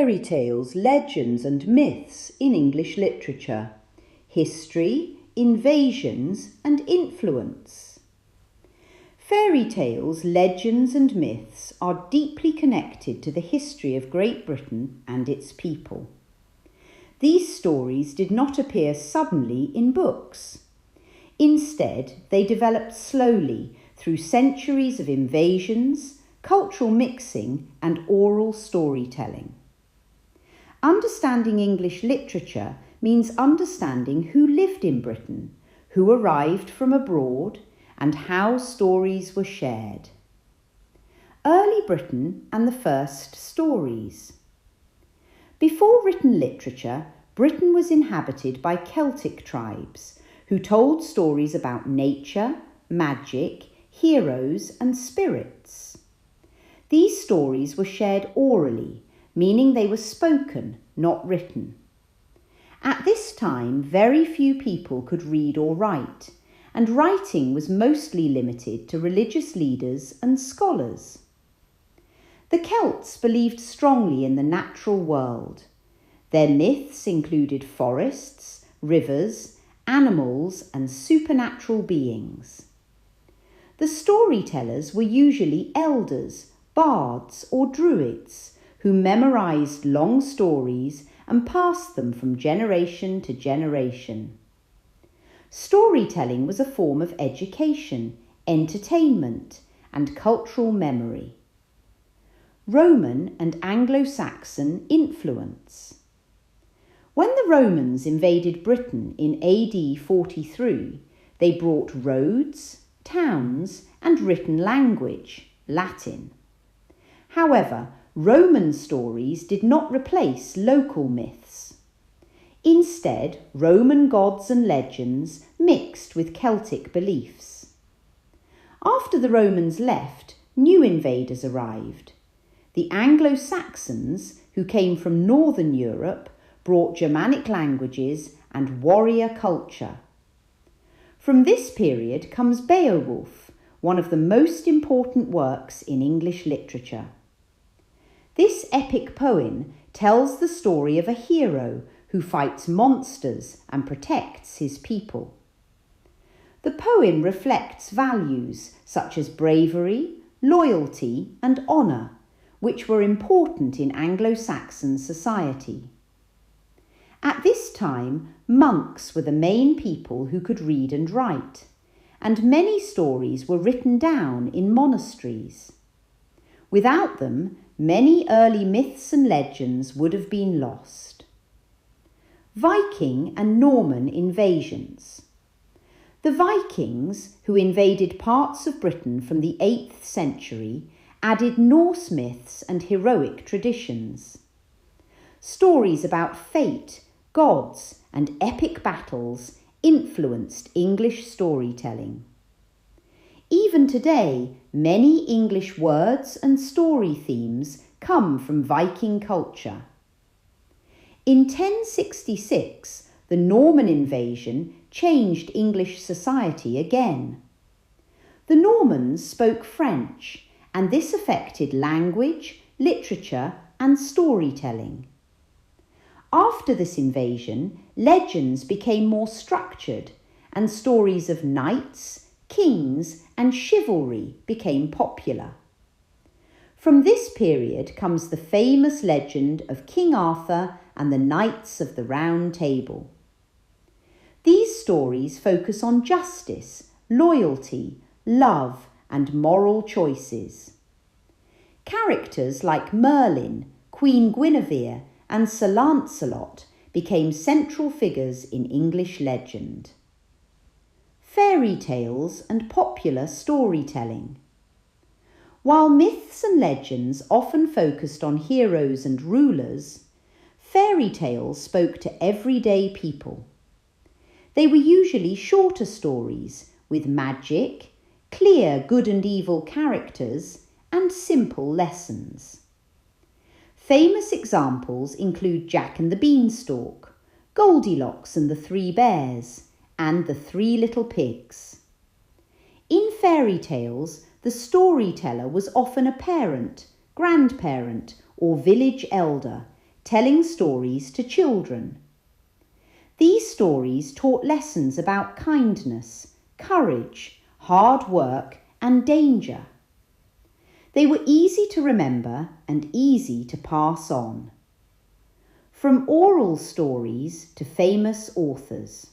fairy tales, legends and myths in English literature, history, invasions and influence. Fairy tales, legends and myths are deeply connected to the history of Great Britain and its people. These stories did not appear suddenly in books. Instead, they developed slowly through centuries of invasions, cultural mixing and oral storytelling. Understanding English literature means understanding who lived in Britain, who arrived from abroad, and how stories were shared. Early Britain and the first stories. Before written literature, Britain was inhabited by Celtic tribes who told stories about nature, magic, heroes and spirits. These stories were shared orally, meaning they were spoken, not written. At this time, very few people could read or write, and writing was mostly limited to religious leaders and scholars. The Celts believed strongly in the natural world. Their myths included forests, rivers, animals, and supernatural beings. The storytellers were usually elders, bards, or druids who memorized long stories and passed them from generation to generation. Storytelling was a form of education, entertainment, and cultural memory. Roman and Anglo-Saxon influence. When the Romans invaded Britain in AD 43, they brought roads, towns, and written language, Latin. However, Roman stories did not replace local myths. Instead, Roman gods and legends mixed with Celtic beliefs. After the Romans left, new invaders arrived. The Anglo-Saxons, who came from northern Europe, brought Germanic languages and warrior culture. From this period comes Beowulf, one of the most important works in English literature. This epic poem tells the story of a hero who fights monsters and protects his people. The poem reflects values such as bravery, loyalty, and honour, which were important in Anglo-Saxon society. At this time, monks were the main people who could read and write, and many stories were written down in monasteries. Without them, many early myths and legends would have been lost. Viking and Norman invasions. The Vikings, who invaded parts of Britain from the 8th century, added Norse myths and heroic traditions. Stories about fate, gods, and epic battles influenced English storytelling. Even today, many English words and story themes come from Viking culture. In 1066, the Norman invasion changed English society again. The Normans spoke French, and this affected language, literature, and storytelling. After this invasion, legends became more structured, and stories of knights, kings, and chivalry became popular. From this period comes the famous legend of King Arthur and the Knights of the Round Table. These stories focus on justice, loyalty, love, and moral choices. Characters like Merlin, Queen Guinevere, and Sir Lancelot became central figures in English legend. Fairy tales and popular storytelling. While myths and legends often focused on heroes and rulers, fairy tales spoke to everyday people. They were usually shorter stories with magic, clear good and evil characters, and simple lessons. Famous examples include Jack and the Beanstalk, Goldilocks and the Three Bears, and the Three Little Pigs. In fairy tales, the storyteller was often a parent, grandparent, or village elder, telling stories to children. These stories taught lessons about kindness, courage, hard work, and danger. They were easy to remember and easy to pass on. From oral stories to famous authors.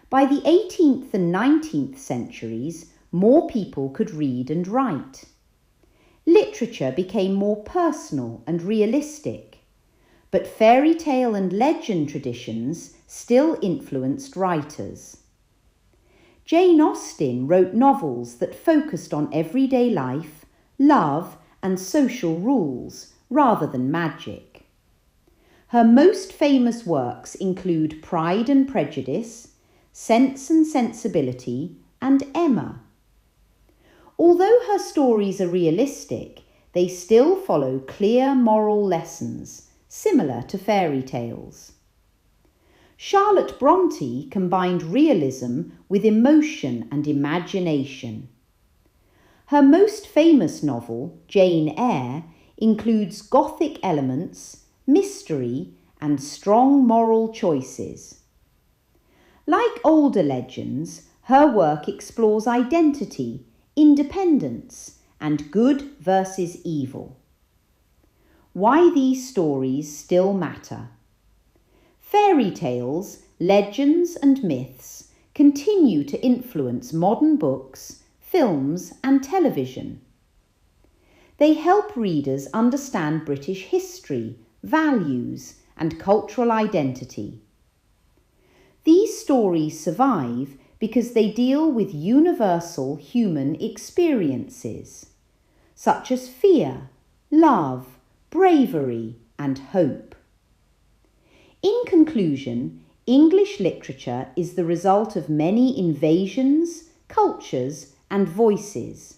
By the 18th and 19th centuries, more people could read and write. Literature became more personal and realistic, but fairy tale and legend traditions still influenced writers. Jane Austen wrote novels that focused on everyday life, love, and social rules rather than magic. Her most famous works include Pride and Prejudice, Sense and Sensibility, and Emma. Although her stories are realistic, they still follow clear moral lessons, similar to fairy tales. Charlotte Brontë combined realism with emotion and imagination. Her most famous novel, Jane Eyre, includes Gothic elements, mystery, and strong moral choices. Like older legends, her work explores identity, independence, and good versus evil. Why these stories still matter. Fairy tales, legends, and myths continue to influence modern books, films, and television. They help readers understand British history, values, and cultural identity. These stories survive because they deal with universal human experiences, such as fear, love, bravery, and hope. In conclusion, English literature is the result of many invasions, cultures, and voices.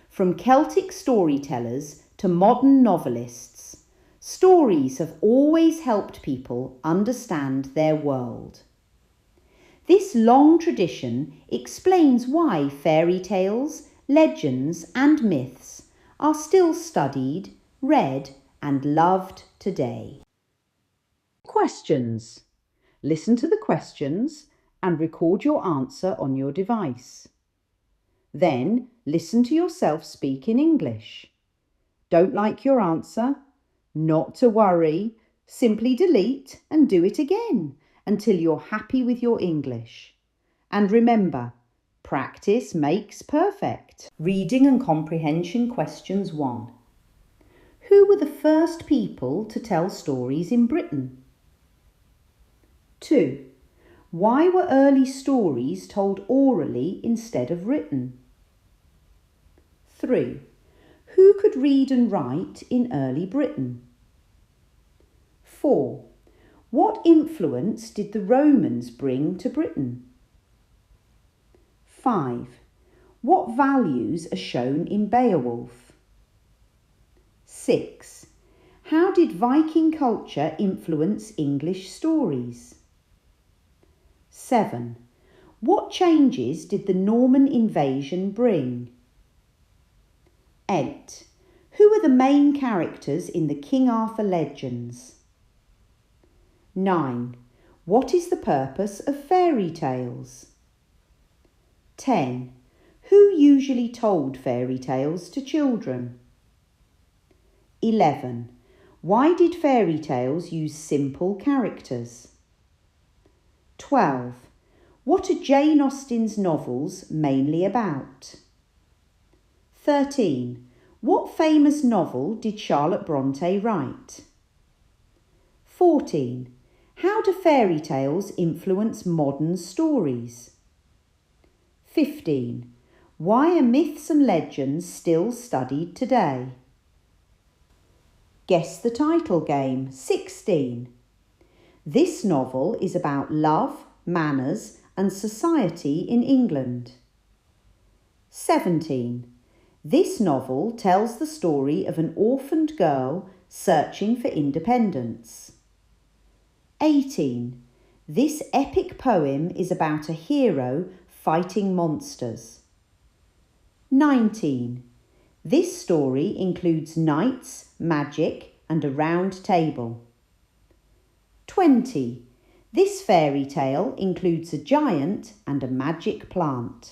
From Celtic storytellers to modern novelists, stories have always helped people understand their world. This long tradition explains why fairy tales, legends, and myths are still studied, read, and loved today. Questions. Listen to the questions and record your answer on your device. Then listen to yourself speak in English. Don't like your answer? Not to worry. Simply delete and do it again until you're happy with your English. And remember, practice makes perfect. Reading and comprehension questions 1. Who were the first people to tell stories in Britain? 2. Why were early stories told orally instead of written? 3. Who could read and write in early Britain? 4. What influence did the Romans bring to Britain? 5. What values are shown in Beowulf? 6. How did Viking culture influence English stories? 7. What changes did the Norman invasion bring? 8. Who are the main characters in the King Arthur legends? 9. What is the purpose of fairy tales? 10. Who usually told fairy tales to children? 11. Why did fairy tales use simple characters? 12. What are Jane Austen's novels mainly about? 13. What famous novel did Charlotte Brontë write? 14. How do fairy tales influence modern stories? 15. Why are myths and legends still studied today? Guess the title game. 16. This novel is about love, manners, and society in England. 17. This novel tells the story of an orphaned girl searching for independence. 18. This epic poem is about a hero fighting monsters. 19. This story includes knights, magic, and a round table. 20. This fairy tale includes a giant and a magic plant.